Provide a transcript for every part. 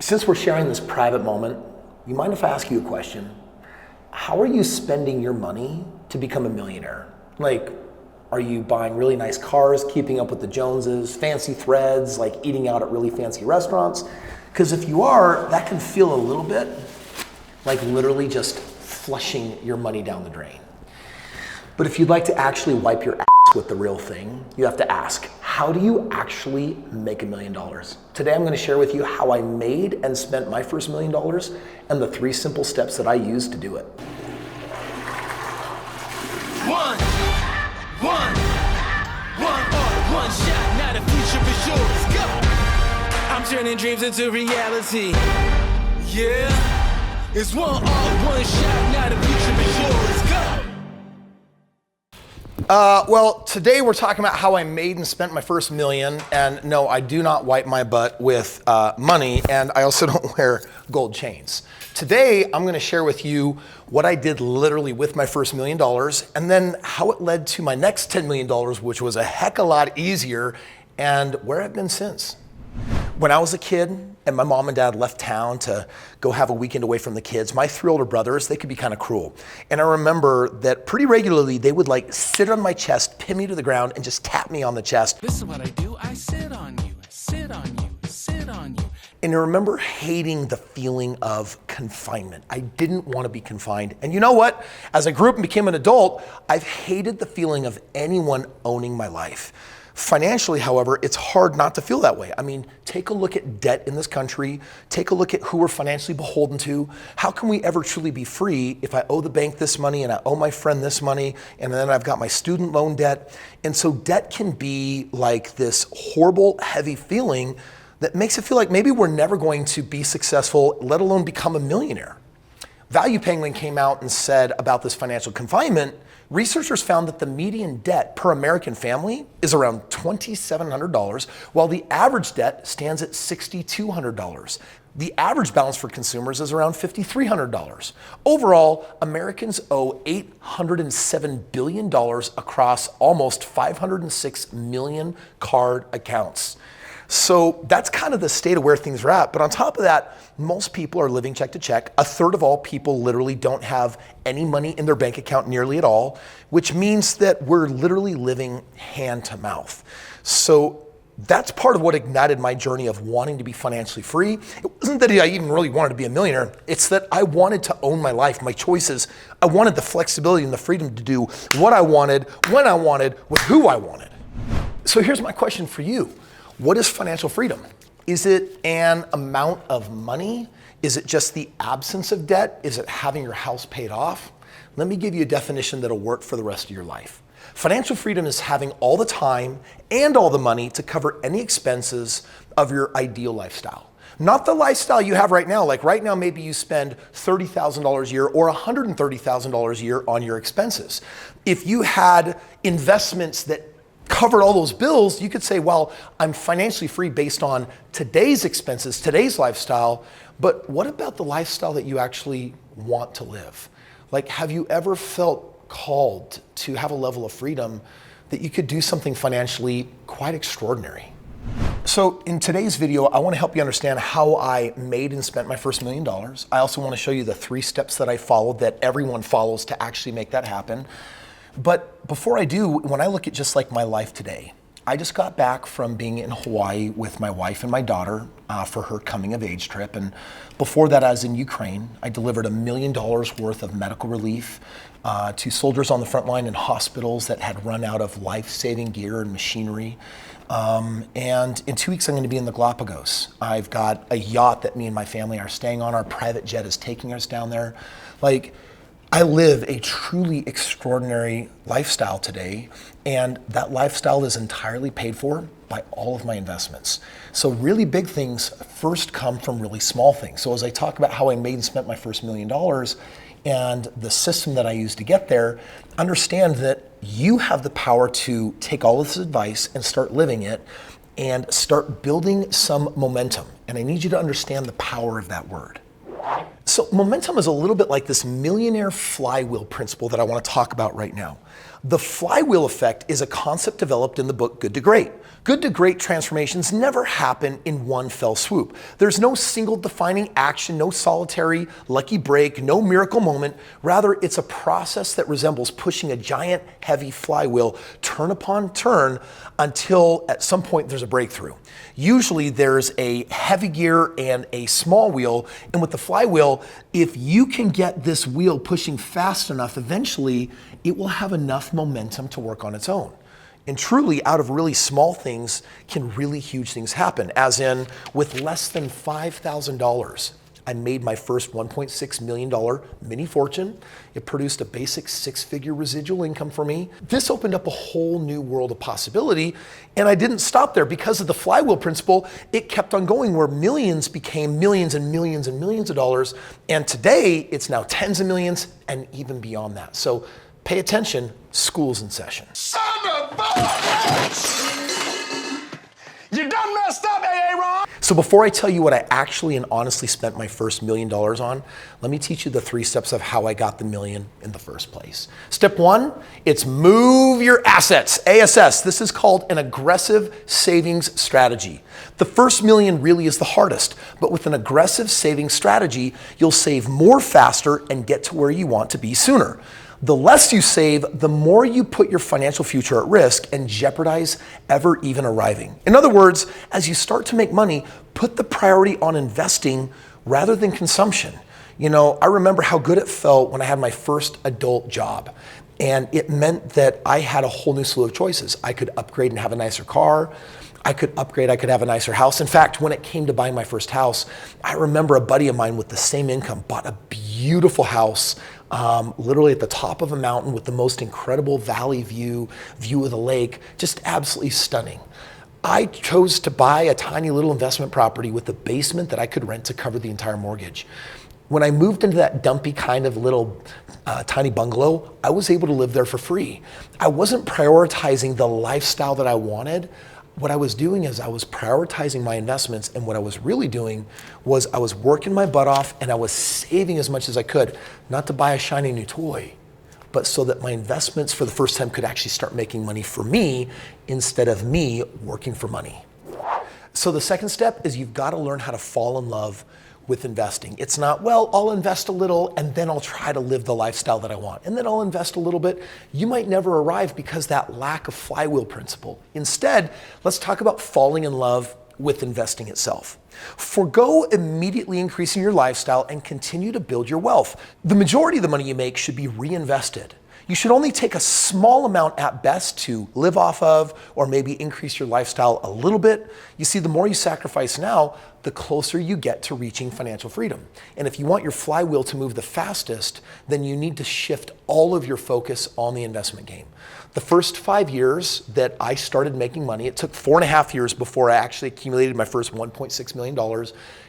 Since we're sharing this private moment, you mind if I ask you a question? How are you spending your money to become a millionaire? Like, are you buying really nice cars, keeping up with the Joneses, fancy threads, like eating out at really fancy restaurants? Because if you are, that can feel a little bit like literally just flushing your money down the drain. But if you'd like to actually wipe your ass with the real thing, you have to ask, how do you actually make $1 million? Today I'm going to share with you how I made and spent my first $1 million and the 3 simple steps that I used to do it. One shot, now the future is yours. Go! I'm turning dreams into reality. Yeah, it's one shot, now the future is yours. Go! Well, today we're talking about how I made and spent my first $1 million, and no, I do not wipe my butt with money, and I also don't wear gold chains. Today, I'm gonna share with you what I did literally with my first $1 million, and then how it led to my next $10 million, which was a heck of a lot easier, and where I've been since. When I was a kid and my mom and dad left town to go have a weekend away from the kids, my 3 older brothers, they could be kind of cruel. And I remember that pretty regularly, they would like sit on my chest, pin me to the ground, and just tap me on the chest. This is what I do. I sit on you, sit on you, sit on you. And I remember hating the feeling of confinement. I didn't want to be confined. And you know what? As I grew up and became an adult, I've hated the feeling of anyone owning my life. Financially, however, it's hard not to feel that way. I mean, take a look at debt in this country. Take a look at who we're financially beholden to. How can we ever truly be free if I owe the bank this money and I owe my friend this money and then I've got my student loan debt? And so debt can be like this horrible, heavy feeling that makes it feel like maybe we're never going to be successful, let alone become a millionaire. Value Penguin came out and said about this financial confinement, researchers found that the median debt per American family is around $2,700, while the average debt stands at $6,200. The average balance for consumers is around $5,300. Overall, Americans owe $807 billion across almost 506 million card accounts. So that's kind of the state of where things are at. But on top of that, most people are living check to check. 1/3 of all people literally don't have any money in their bank account nearly at all, which means that we're literally living hand to mouth. So that's part of what ignited my journey of wanting to be financially free. It wasn't that I even really wanted to be a millionaire. It's that I wanted to own my life, my choices. I wanted the flexibility and the freedom to do what I wanted, when I wanted, with who I wanted. So here's my question for you. What is financial freedom? Is it an amount of money? Is it just the absence of debt? Is it having your house paid off? Let me give you a definition that'll work for the rest of your life. Financial freedom is having all the time and all the money to cover any expenses of your ideal lifestyle. Not the lifestyle you have right now. Like right now, maybe you spend $30,000 a year or $130,000 a year on your expenses. If you had investments that covered all those bills, you could say, well, I'm financially free based on today's expenses, today's lifestyle, but what about the lifestyle that you actually want to live? Like, have you ever felt called to have a level of freedom that you could do something financially quite extraordinary? So in today's video, I want to help you understand how I made and spent my first $1 million. I also want to show you the 3 steps that I followed that everyone follows to actually make that happen. But before I do, when I look at just like my life today, I just got back from being in Hawaii with my wife and my daughter for her coming of age trip. And before that, I was in Ukraine. I delivered $1 million worth of medical relief to soldiers on the front line in hospitals that had run out of life-saving gear and machinery. And in 2 weeks, I'm going to be in the Galapagos. I've got a yacht that me and my family are staying on. Our private jet is taking us down there. Like, I live a truly extraordinary lifestyle today, and that lifestyle is entirely paid for by all of my investments. So really big things first come from really small things. So as I talk about how I made and spent my first $1 million and the system that I used to get there, understand that you have the power to take all of this advice and start living it and start building some momentum. And I need you to understand the power of that word. So momentum is a little bit like this millionaire flywheel principle that I want to talk about right now. The flywheel effect is a concept developed in the book Good to Great. Good to Great transformations never happen in one fell swoop. There's no single defining action, no solitary lucky break, no miracle moment. Rather, it's a process that resembles pushing a giant, heavy flywheel turn upon turn until at some point there's a breakthrough. Usually there's a heavy gear and a small wheel, and with the flywheel, if you can get this wheel pushing fast enough, eventually it will have enough momentum to work on its own. And truly, out of really small things can really huge things happen. As in, with less than $5,000, I made my first $1.6 million mini fortune. It produced a basic 6-figure residual income for me. This opened up a whole new world of possibility, and I didn't stop there. Because of the flywheel principle, it kept on going where millions became millions and millions and millions of dollars. And today, it's now tens of millions and even beyond that. So pay attention, school's in session. Son of a bitch! You done messed up, Aaron! So before I tell you what I actually and honestly spent my first $1 million on, let me teach you the 3 steps of how I got the million in the first place. Step 1, it's move your assets, ASS. This is called an aggressive savings strategy. The first million really is the hardest, but with an aggressive savings strategy, you'll save more faster and get to where you want to be sooner. The less you save, the more you put your financial future at risk and jeopardize ever even arriving. In other words, as you start to make money, put the priority on investing rather than consumption. You know, I remember how good it felt when I had my first adult job. And it meant that I had a whole new slew of choices. I could upgrade and have a nicer car. I could upgrade, I could have a nicer house. In fact, when it came to buying my first house, I remember a buddy of mine with the same income bought a beautiful house, literally at the top of a mountain with the most incredible valley view of the lake, just absolutely stunning. I chose to buy a tiny little investment property with a basement that I could rent to cover the entire mortgage. When I moved into that dumpy kind of little tiny bungalow, I was able to live there for free. I wasn't prioritizing the lifestyle that I wanted. What I was doing is I was prioritizing my investments, and what I was really doing was I was working my butt off and I was saving as much as I could, not to buy a shiny new toy, but so that my investments for the first time could actually start making money for me instead of me working for money. So the second step is you've got to learn how to fall in love with investing. It's not, well, I'll invest a little and then I'll try to live the lifestyle that I want. And then I'll invest a little bit. You might never arrive because that lack of flywheel principle. Instead, let's talk about falling in love with investing itself. Forgo immediately increasing your lifestyle and continue to build your wealth. The majority of the money you make should be reinvested. You should only take a small amount at best to live off of, or maybe increase your lifestyle a little bit. You see, the more you sacrifice now, the closer you get to reaching financial freedom. And if you want your flywheel to move the fastest, then you need to shift all of your focus on the investment game. The first 5 years that I started making money, it took 4.5 years before I actually accumulated my first $1.6 million.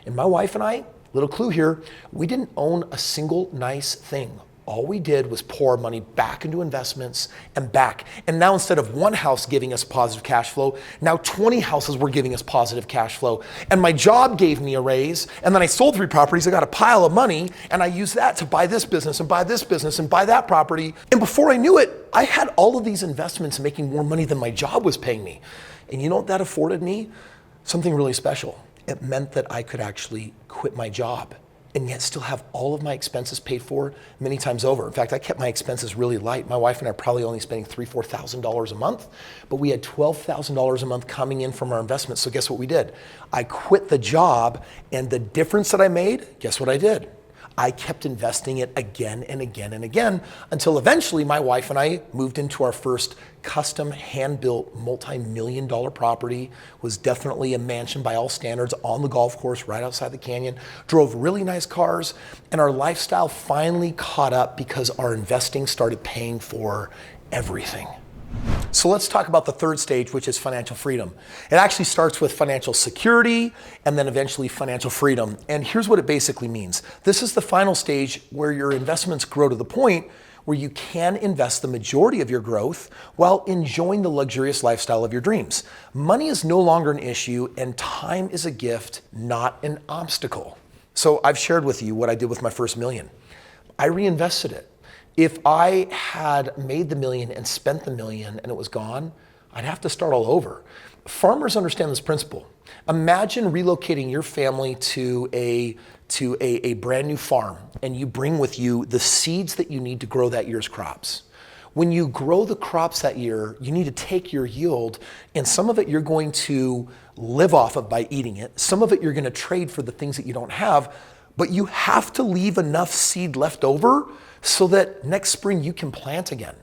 And my wife and I, little clue here, we didn't own a single nice thing. All we did was pour money back into investments and back. And now instead of one house giving us positive cash flow, now 20 houses were giving us positive cash flow. And my job gave me a raise. And then I sold 3 properties. I got a pile of money. And I used that to buy this business and buy this business and buy that property. And before I knew it, I had all of these investments making more money than my job was paying me. And you know what that afforded me? Something really special. It meant that I could actually quit my job and yet still have all of my expenses paid for many times over. In fact, I kept my expenses really light. My wife and I are probably only spending $3,000, $4,000 a month, but we had $12,000 a month coming in from our investments. So guess what we did? I quit the job, and the difference that I made, guess what I did? I kept investing it again and again and again until eventually my wife and I moved into our first custom hand-built multi-million-dollar property. Was definitely a mansion by all standards on the golf course right outside the canyon. Drove really nice cars, and our lifestyle finally caught up because our investing started paying for everything. So let's talk about the third stage, which is financial freedom. It actually starts with financial security and then eventually financial freedom. And here's what it basically means. This is the final stage where your investments grow to the point where you can invest the majority of your growth while enjoying the luxurious lifestyle of your dreams. Money is no longer an issue, and time is a gift, not an obstacle. So I've shared with you what I did with my first million. I reinvested it. If I had made the million and spent the million and it was gone, I'd have to start all over. Farmers understand this principle. Imagine relocating your family to a brand new farm, and you bring with you the seeds that you need to grow that year's crops. When you grow the crops that year, you need to take your yield, and some of it you're going to live off of by eating it. Some of it you're going to trade for the things that you don't have, but you have to leave enough seed left over so that next spring you can plant again.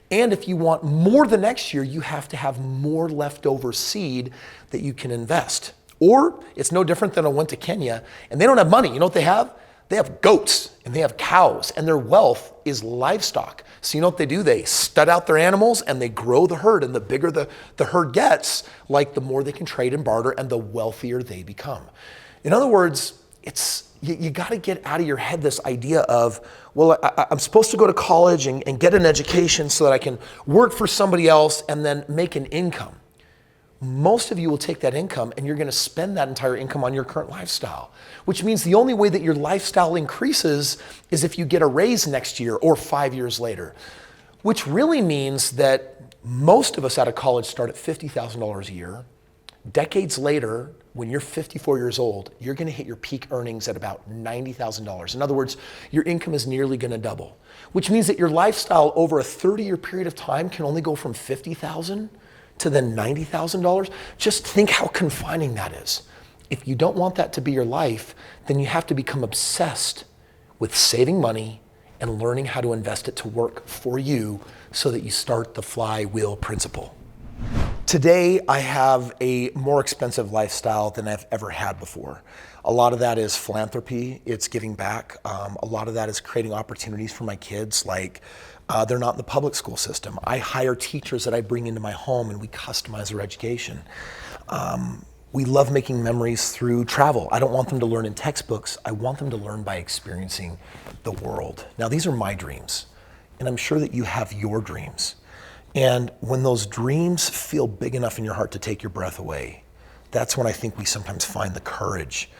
And if you want more the next year, you have to have more leftover seed that you can invest. Or it's no different than I went to Kenya and they don't have money. You know what they have? They have goats and they have cows, and their wealth is livestock. So you know what they do? They stud out their animals and they grow the herd, and the bigger the herd gets, like the more they can trade and barter and the wealthier they become. In other words, you got to get out of your head this idea of, well, I'm supposed to go to college and get an education so that I can work for somebody else and then make an income. Most of you will take that income and you're going to spend that entire income on your current lifestyle, which means the only way that your lifestyle increases is if you get a raise next year or 5 years later, which really means that most of us out of college start at $50,000 a year. Decades later, when you're 54 years old, you're going to hit your peak earnings at about $90,000. In other words, your income is nearly going to double, which means that your lifestyle over a 30-year period of time can only go from $50,000 to then $90,000. Just think how confining that is. If you don't want that to be your life, then you have to become obsessed with saving money and learning how to invest it to work for you so that you start the flywheel principle. Today, I have a more expensive lifestyle than I've ever had before. A lot of that is philanthropy, it's giving back. A lot of that is creating opportunities for my kids, like they're not in the public school system. I hire teachers that I bring into my home and we customize their education. We love making memories through travel. I don't want them to learn in textbooks. I want them to learn by experiencing the world. Now, these are my dreams, and I'm sure that you have your dreams. And when those dreams feel big enough in your heart to take your breath away, that's when I think we sometimes find the courage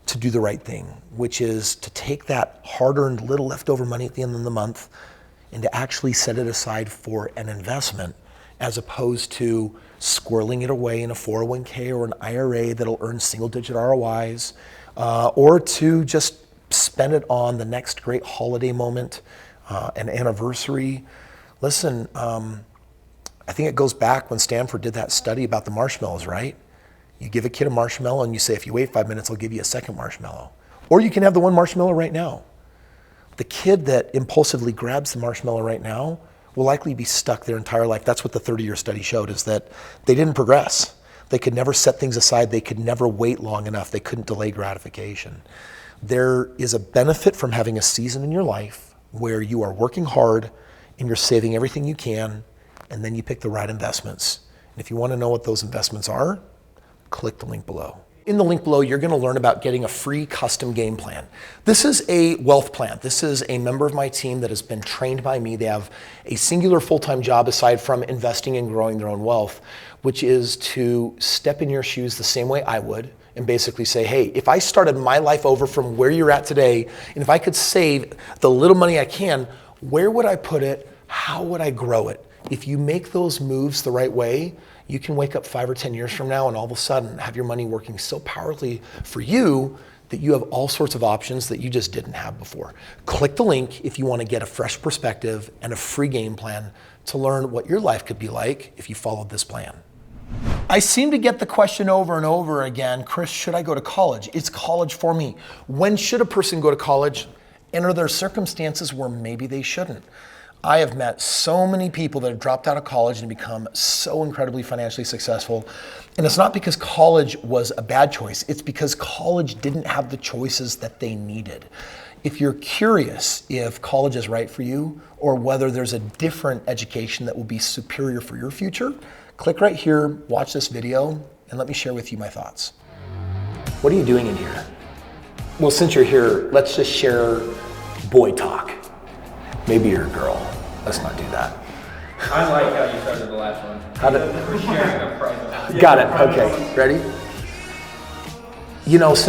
to do the right thing, which is to take that hard-earned little leftover money at the end of the month and to actually set it aside for an investment, as opposed to squirreling it away in a 401k or an IRA that'll earn single-digit ROIs, or to just spend it on the next great holiday moment, an anniversary. Listen, I think it goes back when Stanford did that study about the marshmallows, right? You give a kid a marshmallow and you say, if you wait 5 minutes, I'll give you a second marshmallow. Or you can have the one marshmallow right now. The kid that impulsively grabs the marshmallow right now will likely be stuck their entire life. That's what the 30-year study showed, is that they didn't progress. They could never set things aside. They could never wait long enough. They couldn't delay gratification. There is a benefit from having a season in your life where you are working hard and you're saving everything you can, and then you pick the right investments. And if you want to know what those investments are, click the link below. In the link below, you're going to learn about getting a free custom game plan. This is a wealth plan. This is a member of my team that has been trained by me. They have a singular full-time job aside from investing and growing their own wealth, which is to step in your shoes the same way I would and basically say, hey, if I started my life over from where you're at today, and if I could save the little money I can, where would I put it? How would I grow it? If you make those moves the right way, you can wake up 5 or 10 years from now and all of a sudden have your money working so powerfully for you that you have all sorts of options that you just didn't have before. Click the link if you want to get a fresh perspective and a free game plan to learn what your life could be like if you followed this plan. I seem to get the question over and over again, Kris, should I go to college? Is college for me? When should a person go to college? And are there circumstances where maybe they shouldn't? I have met so many people that have dropped out of college and become so incredibly financially successful. And it's not because college was a bad choice. It's because college didn't have the choices that they needed. If you're curious if college is right for you or whether there's a different education that will be superior for your future, click right here, watch this video, and let me share with you my thoughts. What are you doing in here? Well, since you're here, let's just share boy talk. Maybe you're a girl. Let's not do that. I like how you started the last one. We're sharing a private. Got it. Okay. Ready? You know, since